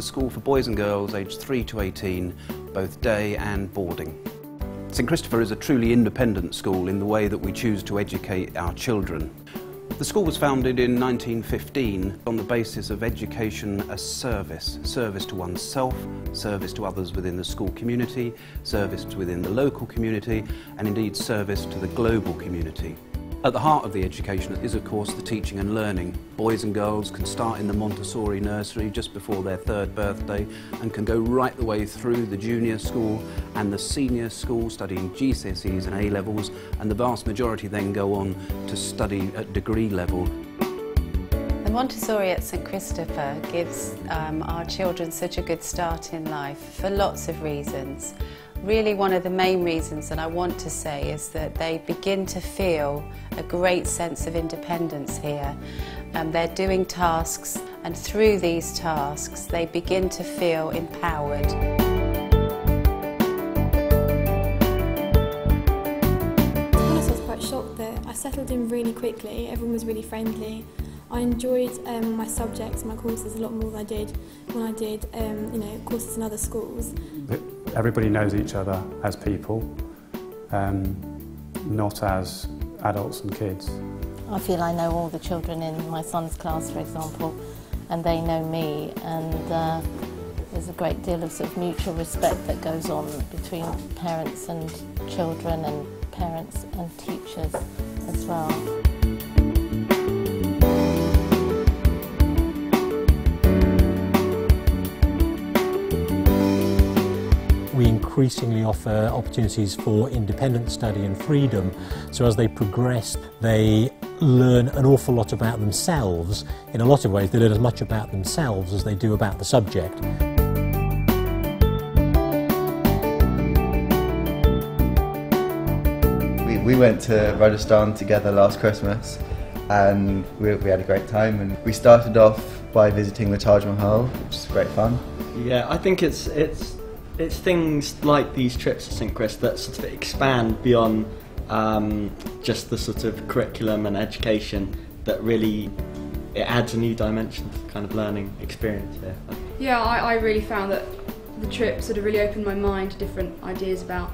a school for boys and girls aged 3 to 18, both day and boarding. St Christopher is a truly independent school in the way that we choose to educate our children. The school was founded in 1915 on the basis of education as service. Service to oneself, service to others within the school community, service within the local community, and indeed service to the global community. At the heart of the education is, of course, the teaching and learning. Boys and girls can start in the Montessori nursery just before their 3rd birthday and can go right the way through the junior school and the senior school, studying GCSEs and A-levels, and the vast majority then go on to study at degree level. The Montessori at St Christopher gives our children such a good start in life for lots of reasons. Really, one of the main reasons that I want to say is that they begin to feel a great sense of independence here. They're doing tasks, and through these tasks they begin to feel empowered. To be honest, I was quite shocked that I settled in really quickly. Everyone was really friendly. I enjoyed my subjects, my courses a lot more than I did when I did courses in other schools. Everybody knows each other as people, not as adults and kids. I feel I know all the children in my son's class, for example, and they know me, and there's a great deal of mutual respect that goes on between parents and children and parents and teachers as well. We increasingly offer opportunities for independent study and freedom, so as they progress they learn an awful lot about themselves. In a lot of ways they learn as much about themselves as they do about the subject. We went to Rajasthan together last Christmas and we had a great time, and we started off by visiting the Taj Mahal, which is great fun. Yeah, I think it's things like these trips to St Chris that sort of expand beyond just the sort of curriculum and education, that really it adds a new dimension to kind of learning experience here. Yeah, I really found that the trip sort of really opened my mind to different ideas about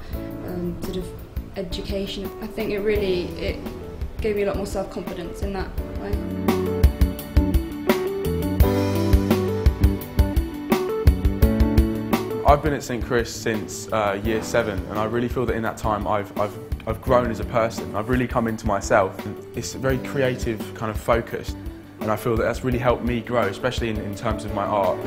sort of education. I think it gave me a lot more self-confidence in that way. I've been at St Chris since year 7, and I really feel that in that time I've grown as a person. I've really come into myself. It's very creative, kind of focused, and I feel that that's really helped me grow, especially in terms of my art.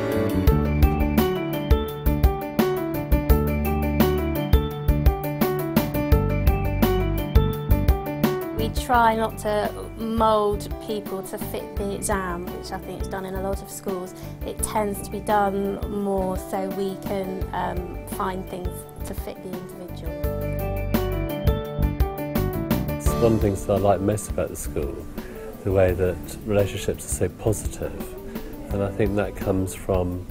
We try not to mould people to fit the exam, which I think is done in a lot of schools. It tends to be done more so we can find things to fit the individual. It's one of the things that I like most about the school, the way that relationships are so positive, and I think that comes from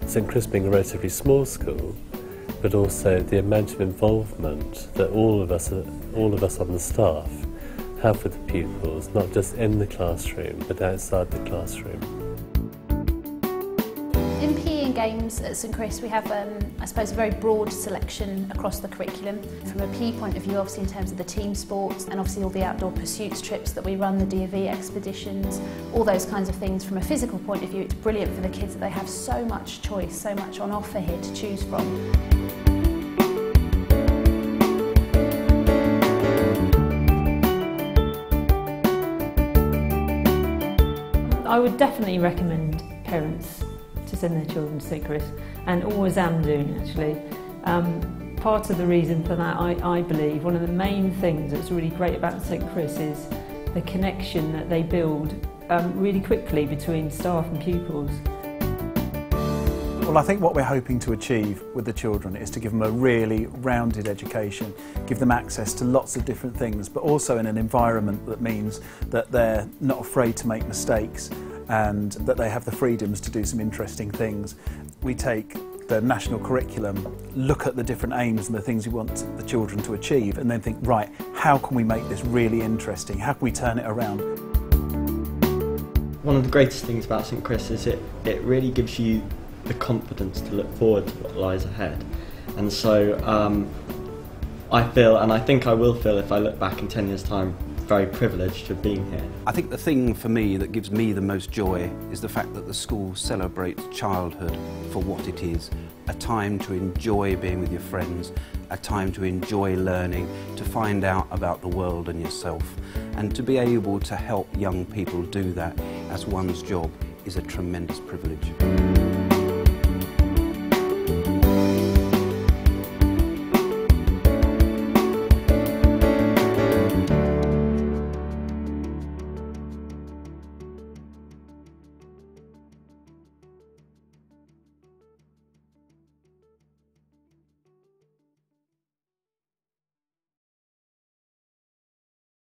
St Chris being a relatively small school, but also the amount of involvement that all of us on the staff have with the pupils, not just in the classroom but outside the classroom. In PE and games at St Chris we have, I suppose, a very broad selection across the curriculum. From a PE point of view, obviously in terms of the team sports and obviously all the outdoor pursuits trips that we run, the D.A.V. expeditions, all those kinds of things. From a physical point of view, it's brilliant for the kids that they have so much choice, so much on offer here to choose from. I would definitely recommend parents to send their children to St Chris, and always am doing actually. Part of the reason for that, I believe, one of the main things that's really great about St Chris is the connection that they build really quickly between staff and pupils. Well, I think what we're hoping to achieve with the children is to give them a really rounded education, give them access to lots of different things, but also in an environment that means that they're not afraid to make mistakes and that they have the freedoms to do some interesting things. We take the national curriculum, look at the different aims and the things we want the children to achieve, and then think, right, how can we make this really interesting? How can we turn it around? One of the greatest things about St Chris is it really gives you the confidence to look forward to what lies ahead. And so I feel, and I think I will feel if I look back in 10 years' time, very privileged to have been here. I think the thing for me that gives me the most joy is the fact that the school celebrates childhood for what it is, a time to enjoy being with your friends, a time to enjoy learning, to find out about the world and yourself, and to be able to help young people do that as one's job is a tremendous privilege.